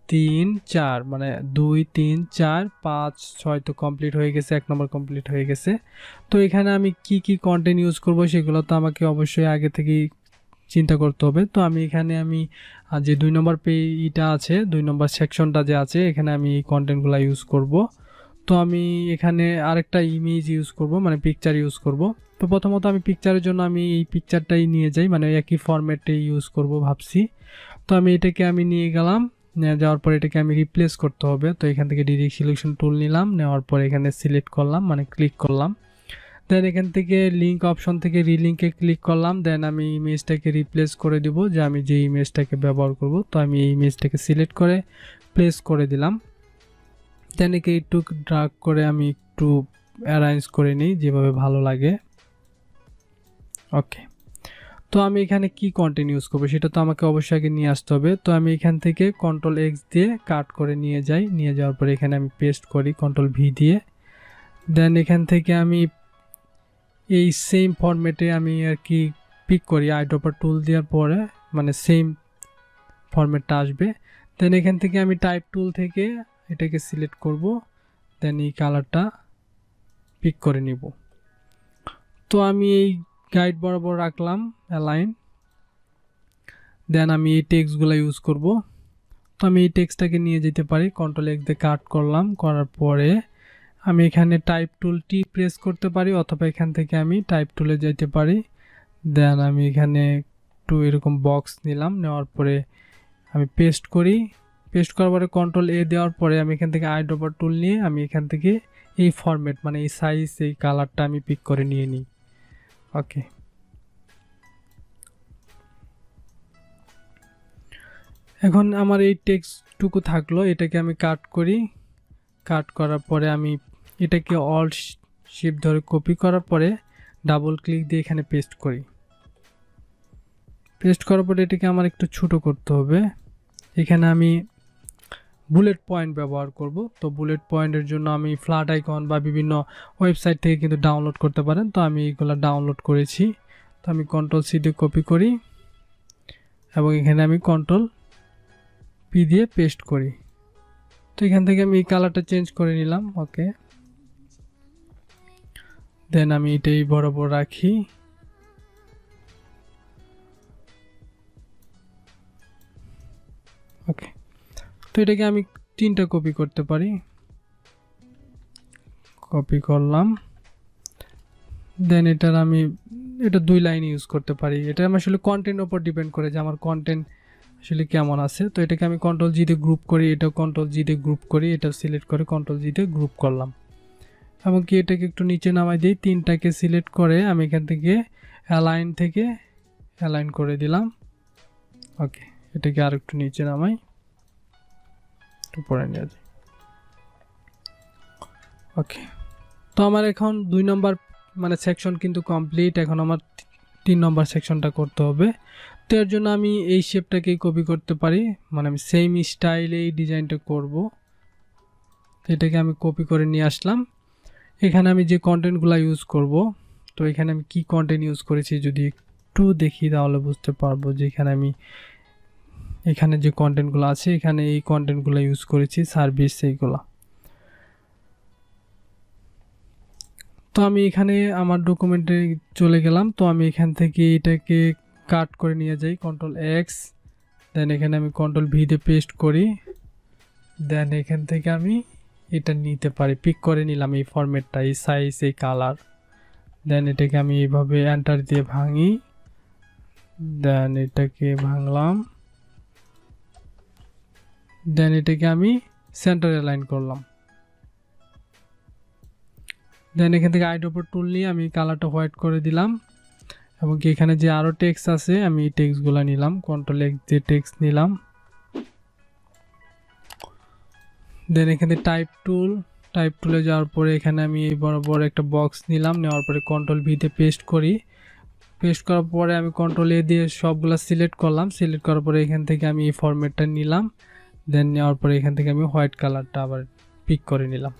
3 4, মানে 2 3 4 5 6 তো কমপ্লিট হয়ে গেছে, 1 নম্বর কমপ্লিট হয়ে গেছে। তো এখানে আমি কি কি কন্টেন্ট ইউজ করব সেগুলো তো আমাকে অবশ্যই আগে থেকেই চিন্তা করতে হবে। তো আমি এখানে যে 2 নম্বর পেজটা আছে, 2 নম্বর সেকশনটা যে আছে, এখানে আমি এই কন্টেন্টগুলো ইউজ করব। তো আমি এখানে আরেকটা ইমেজ ইউজ করব, মানে পিকচার ইউজ করব। তো প্রথমত আমি পিকচারের জন্য আমি এই পিকচারটাই নিয়ে যাই, মানে একই ফরম্যাটে ইউজ করব ভাবছি। তো আমি এটাকে আমি নিয়ে গেলাম, নিয়ে যাওয়ার পর এটাকে আমি রিপ্লেস করতে হবে। তো এখান থেকে ডিরেক্ট সিলেকশন টুল নিলাম, নেওয়ার পর এখানে সিলেক্ট করলাম, মানে ক্লিক করলাম। দেন এখান থেকে লিঙ্ক অপশন থেকে রিলিঙ্কে ক্লিক করলাম। দেন আমি ইমেজটাকে রিপ্লেস করে দিব, যে আমি যে ইমেজটাকে ব্যবহার করব। তো আমি এই ইমেজটাকে সিলেক্ট করে প্লেস করে দিলাম। দেন একে একটু ড্রাগ করে আমি একটু অ্যারেঞ্জ করে নিই যেভাবে ভালো লাগে। ওকে, তো আমি এখানে কি কন্টেন্ট ইউজ করবো সেটা তো আমাকে অবশ্যই আগে নিয়ে আসতে হবে। তো আমি এখান থেকে কন্ট্রোল এক্স দিয়ে কাট করে নিয়ে যাই, নিয়ে যাওয়ার পরে এখানে আমি পেস্ট করি কন্ট্রোল ভি দিয়ে। দেন এখান থেকে আমি এই সেম ফরম্যাটে আমি আর কি পিক করি, আইড্রপার টুল দেওয়ার পরে মানে সেম ফরম্যাটটা আসবে। দেন এখান থেকে আমি টাইপ টুল থেকে এটাকে সিলেক্ট করব। দেন এই কালারটা পিক করে নিব। তো আমি এই গাইড বরাবর রাখলাম অ্যালাইন। দেন আমি এই টেক্সটগুলো ইউজ করব। তো আমি এই টেক্সটটাকে নিয়ে যেতে পারি, কন্ট্রোল এক্স দিয়ে কাট করলাম, করার পরে আমি এখানে টাইপ টুলটি প্রেস করতে পারি অথবা এখান থেকে আমি টাইপ টুলে যেতে পারি। দেন আমি এখানে একটু এরকম বক্স নিলাম, নেওয়ার পরে আমি পেস্ট করি। পেস্ট করার পরে কন্ট্রোল এ দেওয়ার পরে আমি এখান থেকে আই ড্রপার টুল নিয়ে আমি এখান থেকে এই ফরম্যাট মানে এই সাইজ এই কালারটা আমি পিক করে নিয়ে নিই। ওকে, এখন আমার এই টেক্সটটুকু থাকলো, এটাকে আমি কাট করি। কাট করার পরে আমি এটাকে অল্ট শিফট ধরে কপি করার পরে ডাবল ক্লিক দিয়ে এখানে পেস্ট করি। পেস্ট করার পরে এটাকে আমার একটু ছোট করতে হবে। এখানে আমি বুলেট পয়েন্ট ব্যবহার করব। তো বুলেট পয়েন্টের জন্য আমি ফ্ল্যাট আইকন বা বিভিন্ন ওয়েবসাইট থেকে কিন্তু ডাউনলোড করতে পারেন। তো আমি এগুলো ডাউনলোড করেছি। তো আমি কন্ট্রোল সি দিয়ে কপি করি এবং এখানে আমি কন্ট্রোল পি দিয়ে পেস্ট করি। তো এখান থেকে আমি এই কালারটা চেঞ্জ করে নিলাম। ওকে, দেন আমি এটাই বরাবর রাখি। ওকে, তো এটাকে আমি 3টা কপি করতে পারি। কপি করলাম, দেন এটা 2 লাইন ইউজ করতে পারি। এটা আমি আসলে কন্টেন্টের উপর ডিপেন্ড করে যে আমার কন্টেন্ট আসলে কেমন আছে। তো এটাকে আমি কন্ট্রোল জি দিয়ে গ্রুপ করি, এটাও কন্ট্রোল জি দিয়ে গ্রুপ করি, এটা সিলেক্ট করে কন্ট্রোল জি দিয়ে গ্রুপ করলাম। এমনকি এটাকে একটু নিচে নামাই দিই, 3টাকে সিলেক্ট করে আমি এখান থেকে অ্যালাইন করে দিলাম। ওকে, এটাকে আর একটু নিচে নামাই, একটু পরে নিয়ে যাই। ওকে, তো আমার এখন 2 নম্বর মানে সেকশন কিন্তু কমপ্লিট। এখন আমার 3 নম্বর সেকশনটা করতে হবে। তো এর জন্য আমি এই শেপটাকেই কপি করতে পারি, মানে আমি সেম স্টাইলে এই ডিজাইনটা করব। তো এটাকে আমি কপি করে নিয়ে আসলাম। এখানে আমি যে কন্টেন্টগুলো ইউজ করব, তো এখানে আমি কি কন্টেন্ট ইউজ করেছি যদি একটু দেখি তাহলে বুঝতে পারবো যে এখানে যে কন্টেন্টগুলো আছে এখানে এই কন্টেন্টগুলো ইউজ করেছি, সার্ভিস এইগুলো। তো আমি এখানে আমার ডকুমেন্টে চলে গেলাম। তো আমি এখান থেকে এটাকে কাট করে নিয়ে যাই, কন্ট্রোল এক্স, দেন এখানে আমি কন্ট্রোল ভি দিয়ে পেস্ট করি। দেন এখান থেকে আমি এটা নিতে পারি, পিক করে নিলাম এই ফরম্যাটটা, এই সাইজ এই কালার। দেন এটাকে আমি এইভাবে এন্টার দিয়ে ভাঙি, দেন এটাকে ভাঙলাম, দেন এটাকে আমি সেন্টার অ্যালাইন করলাম। দেন এখান থেকে আই ড্রপার টুল নিয়ে আমি কালারটা হোয়াইট করে দিলাম এবং কি এখানে যে আরও টেক্সট আছে আমি এই টেক্সটগুলো নিলাম, কন্ট্রোল এক্স দিয়ে টেক্সট নিলাম। দেন এখানে টাইপ টুলে যাওয়ার পরে এখানে আমি এই বড় একটা বক্স নিলাম, নেওয়ার পরে কন্ট্রোল ভিতে পেস্ট করি। পেস্ট করার পরে আমি কন্ট্রোল এ দিয়ে সবগুলো সিলেক্ট করলাম। সিলেক্ট করার পরে এখান থেকে আমি এই ফরম্যাটটা নিলাম, দেন নেওয়ার পরে এখান থেকে আমি হোয়াইট কালারটা আবার পিক করে নিলাম।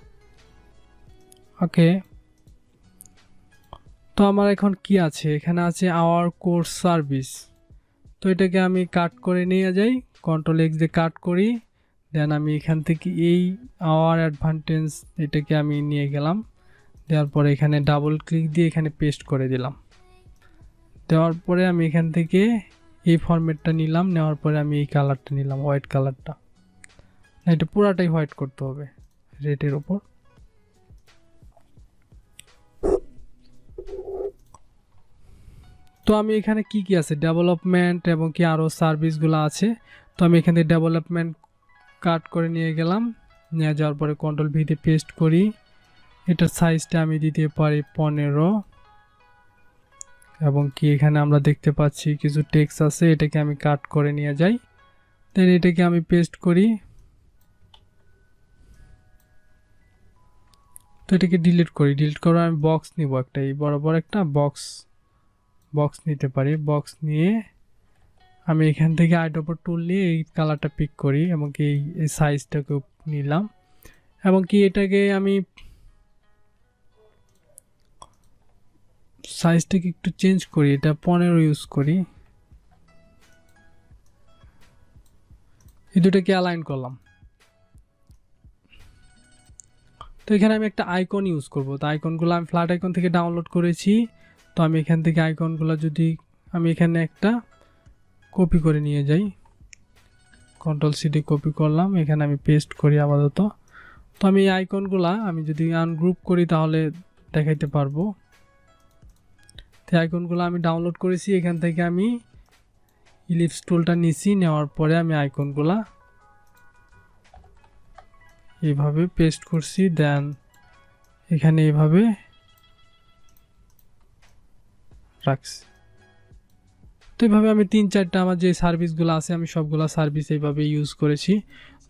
ওকে, তো আমার এখন কি আছে, এখানে আছে আওয়ার কোর্স সার্ভিস। তো এটাকে আমি কাট করে নিয়ে যাই, কন্ট্রোল এক্স দিয়ে কাট করি। দেন আমি এখান থেকে এই আওয়ার অ্যাডভান্টেজ এটাকে আমি নিয়ে গেলাম, দেওয়ার পরে এখানে ডাবল ক্লিক দিয়ে এখানে পেস্ট করে দিলাম। দেওয়ার পরে আমি এখান থেকে এই ফরম্যাটটা নিলাম, নেওয়ার পরে আমি এই কালারটা নিলাম, হোয়াইট কালারটা। এটা পুরাটাই হোয়াইট করতে হবে রেডের ওপর। তো আমি এখানে কি আছে ডেভেলপমেন্ট এবং কি আরও সার্ভিসগুলো আছে। তো আমি এখানে ডেভেলপমেন্ট কাট করে নিয়ে গেলাম, নিয়ে যাওয়ার পরে কন্ট্রোল ভি দিয়ে পেস্ট করি। এটার সাইজটা আমি দিতে পারি 15 এবং কি এখানে আমরা দেখতে পাচ্ছি কিছু টেক্সট আছে, এটাকে আমি কাট করে নিয়ে যাই। দেন এটাকে আমি পেস্ট করি। তো এটাকে ডিলিট করে আমি বক্স নিব একটা, এই বরাবর একটা বক্স নিতে পারি। বক্স নিয়ে আমি এখান থেকে আই ড্রপার টুল নিয়ে এই কালারটা পিক করি এবং কি এই সাইজটাকে নিলাম এবং কি এটাকে আমি সাইজটাকে একটু চেঞ্জ করি, এটা 15 ইউজ করি। এই দুটাকে অ্যালাইন করলাম। তো এখানে আমি একটা আইকন ইউজ করব। তো আইকনগুলো আমি ফ্ল্যাট আইকন থেকে ডাউনলোড করেছি। তো আমি এখান থেকে আইকনগুলো যদি আমি এখানে একটা কপি করে নিয়ে যাই, কন্ট্রোল সি দিয়ে কপি করলাম, এখানে আমি পেস্ট করি আপাতত। তো আমি এই আইকনগুলা আমি যদি আনগ্রুপ করি তাহলে দেখাইতে পারবো। তো আইকনগুলো আমি ডাউনলোড করেছি, এখান থেকে আমি ইলিপস টুলটা নিছি, নেওয়ার পরে আমি আইকনগুলা এইভাবে পেস্ট করছি, দেন এখানে এইভাবে রাখছি। তো এইভাবে আমি 3-4টা আমার যে সার্ভিসগুলো আছে আমি সবগুলা সার্ভিস এইভাবে ইউজ করেছি।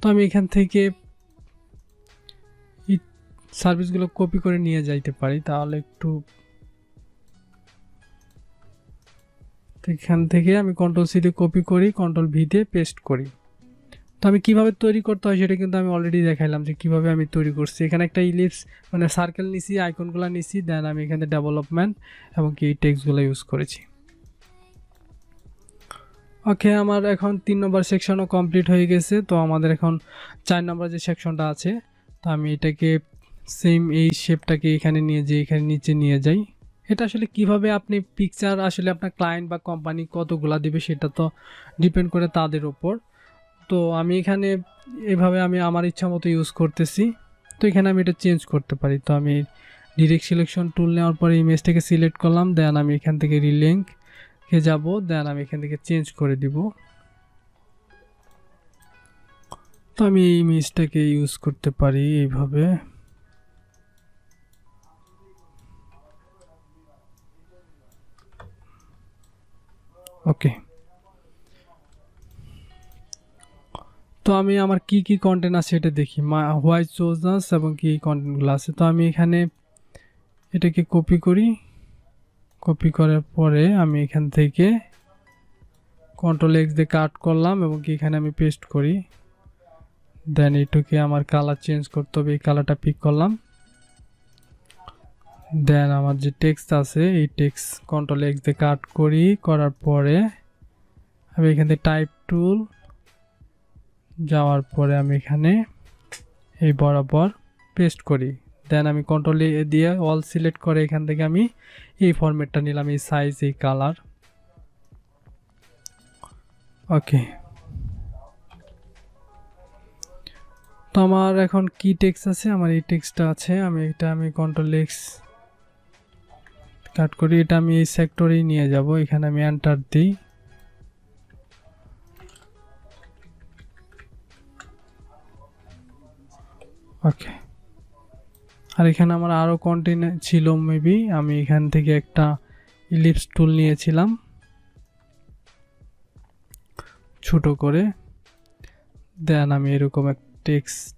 তো আমি এখান থেকে এই সার্ভিসগুলো কপি করে নিয়ে যাইতে পারি, তাহলে একটু এখান থেকে আমি কন্ট্রোল সি দিয়ে কপি করি, কন্ট্রোল ভি দিয়ে পেস্ট করি। তো আমি কিভাবে তৈরি করতে হয় সেটা কিন্তু আমি অলরেডি দেখাইলাম যে কিভাবে আমি তৈরি করছি। এখানে একটা ইলিপস মানে সার্কেল নিছি, আইকনগুলো নিছি, দেন আমি এখানে ডেভেলপমেন্ট এবং কি এই টেক্সটগুলো ইউজ করেছি। ওকে, আমার এখন 3 নম্বর সেকশনও কমপ্লিট হয়ে গেছে। তো আমাদের এখন 4 নম্বর যে সেকশনটা আছে, তো আমি এটাকে সেম এই শেপটাকে এখানে নিয়ে যাই, এখানে নিচে নিয়ে যাই। এটা আসলে কিভাবে আপনি পিকচার আসলে আপনার ক্লায়েন্ট বা কোম্পানি কতগুলা দিবে সেটা তো ডিপেন্ড করে তাদের উপর। তো আমি এখানে এভাবে আমি আমার ইচ্ছা মতো ইউজ করতেছি। তো এখানে আমি এটা চেঞ্জ করতে পারি। তো আমি ডিরেক্ট সিলেকশন টুল নেওয়ার পরে ইমেজটাকে সিলেক্ট করলাম, দেন আমি এখান থেকে রিলিঙ্কে যাব, দেন আমি এখান থেকে চেঞ্জ করে দিব। তো আমি এই ইমেজটাকে ইউজ করতে পারি এইভাবে। ওকে, তো আমি আমার কি কি কন্টেন্ট আছে এটা দেখি, হোয়াই চোজাস এবং কি কন্টেন্টগুলো আছে। তো আমি এখানে এটাকে কপি করি, কপি করার পরে আমি এখান থেকে কন্ট্রোল এক্স দিয়ে কাট করলাম এবং কি এখানে আমি পেস্ট করি, দেন এটাকে আমার কালার চেঞ্জ করতে হবে, এই কালারটা পিক করলাম। দেন আমার যে টেক্সট আছে এই টেক্সট কন্ট্রোল এক্স দিয়ে কাট করি, করার পরে আমি এখান থেকে টাইপ টুল যাওয়ার পরে আমি এখানে এই বরাবর পেস্ট করি, দেন আমি কন্ট্রোল এ দিয়ে অল সিলেক্ট করে এখান থেকে আমি এই ফরম্যাটটা নিলাম, এই সাইজ, এই কালার। ওকে, তো আমার এখন কি টেক্সট আছে, আমার এই টেক্সটটা আছে, আমি কন্ট্রোল এক্স কাট করি, এটা আমি এই সেক্টরেই নিয়ে যাব, এখানে আমি এন্টার দিই। ওকে, আর এখানে আমার আরও কন্টেন্ট ছিল মেবি, আমি এখান থেকে একটা ইলিপস টুল নিয়েছিলাম ছোট করে, দেন আমি এরকম এক টেক্সট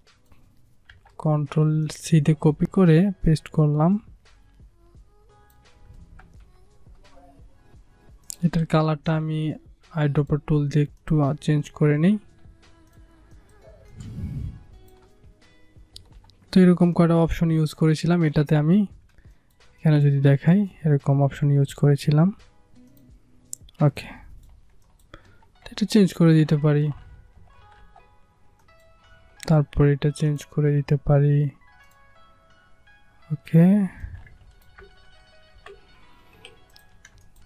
কন্ট্রোল সি দিয়ে কপি করে পেস্ট করলাম। এটার কালারটা আমি আইড্রপার টুল দিয়ে একটু চেঞ্জ করে নিই। তো এরকম কয়টা অপশন ইউজ করেছিলাম, এটাতে আমি এখানে যদি দেখাই এরকম অপশন ইউজ করেছিলাম। ওকে, এটা চেঞ্জ করে দিতে পারি, তারপর এটা চেঞ্জ করে দিতে পারি। ওকে,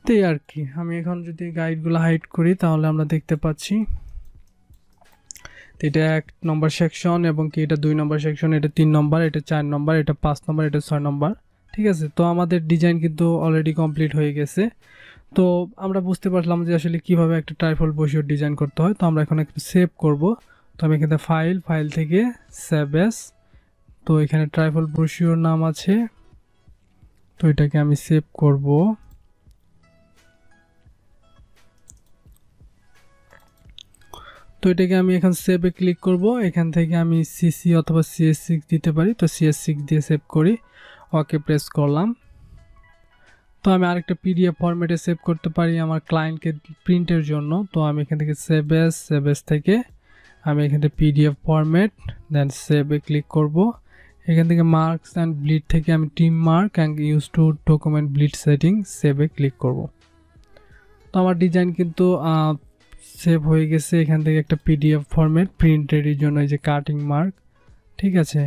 তাই আর কি। আমি এখন যদি গাইডগুলো হাইড করি তাহলে আমরা দেখতে পাচ্ছি এটা 1 নম্বর সেকশন এবং কি এটা 2 নম্বর সেকশন, এটা 3 নম্বর, এটা 4 নম্বর, এটা 5 নম্বর, এটা 6 নম্বর। ঠিক আছে, তো আমাদের ডিজাইন কিন্তু অলরেডি কমপ্লিট হয়ে গেছে। তো আমরা বুঝতে পারলাম যে আসলে কিভাবে একটা ট্রাইফল ব্রোশিওর ডিজাইন করতে হয়। তো আমরা এখন একটু সেভ করব। তো আমি এখানে ফাইল থেকে সেভ এস, তো এখানে ট্রাইফল ব্রোশিওর নাম আছে, তো এটাকে আমি সেভ করব। তো এটাকে আমি এখন সেভে ক্লিক করব, এখান থেকে আমি সিসি অথবা CS6 দিতে পারি, তো CS6 দিয়ে সেভ করি। ওকে প্রেস করলাম। তো আমি আরেকটা PDF ফরম্যাটে সেভ করতে পারি আমার ক্লায়েন্টকে প্রিন্টের জন্য। তো আমি এখান থেকে সেভ এস থেকে আমি এখান থেকে PDF ফরম্যাট, দেন সেভে ক্লিক করব। এখান থেকে মার্কস অ্যান্ড ব্লিড থেকে আমি team mark and use to document bleed setting, সেভে ক্লিক করব। তো আমার ডিজাইন কিন্তু সেভ হয়ে গেছে। এখান থেকে একটা PDF ফরম্যাট প্রিন্টের জন্য এই যে কাটিং মার্ক, ঠিক আছে।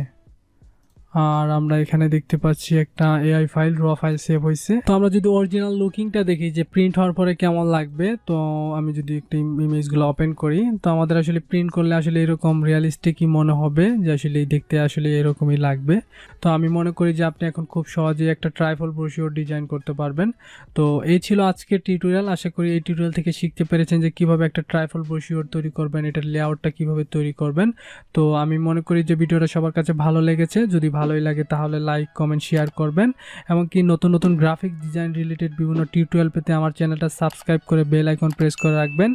আর আমরা এখানে দেখতে পাচ্ছি একটা এআই ফাইল, র ফাইল সেভ হয়েছে। তো আমরা যদি অরিজিনাল লুকিংটা দেখি যে প্রিন্ট হওয়ার পরে কেমন লাগবে, তো আমি যদি একটা ইমেজগুলো ওপেন করি, তো আমাদের আসলে প্রিন্ট করলে আসলে এরকম রিয়ালিস্টিকই মনে হবে, যে আসলে দেখতে আসলে এরকমই লাগবে। তো আমি মনে করি যে আপনি এখন খুব সহজেই একটা ট্রাইফল ব্রোশিওর ডিজাইন করতে পারবেন। তো এই ছিল আজকের টিউটোরিয়াল। আশা করি এই টিউটোরিয়াল থেকে শিখতে পেরেছেন যে কিভাবে একটা ট্রাইফল ব্রোশিওর তৈরি করবেন, এটার লেআউটটা কিভাবে তৈরি করবেন। তো আমি মনে করি যে ভিডিওটা সবার কাছে ভালো লেগেছে। যদি ভালোই লাগে তাহলে লাইক, কমেন্ট, শেয়ার করবেন। এমনকি নতুন নতুন গ্রাফিক ডিজাইন রিলেটেড বিভিন্ন টিউটোরিয়াল পেতে আমার চ্যানেলটা সাবস্ক্রাইব করে বেল আইকন প্রেস করে রাখবেন।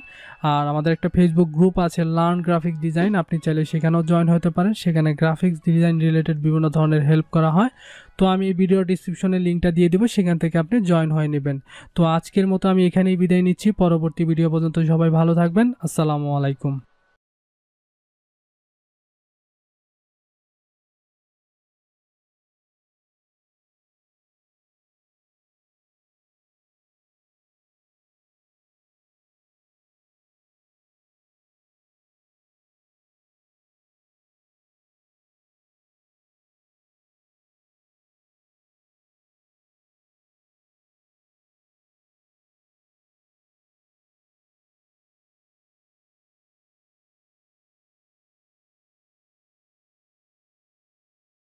আর আমাদের একটা ফেসবুক গ্রুপ আছে, লার্ন গ্রাফিক ডিজাইন, আপনি চাইলে সেখানেও জয়েন হতে পারেন। সেখানে গ্রাফিক্স ডিজাইন রিলেটেড বিভিন্ন ধরনের হেল্প করা হয়। তো আমি এই ভিডিও ডিসক্রিপশনে লিঙ্কটা দিয়ে দেবো, সেখান থেকে আপনি জয়েন হয়ে নেবেন। তো আজকের মতো আমি এখানেই বিদায় নিচ্ছি। পরবর্তী ভিডিও পর্যন্ত সবাই ভালো থাকবেন। আসসালামু আলাইকুম।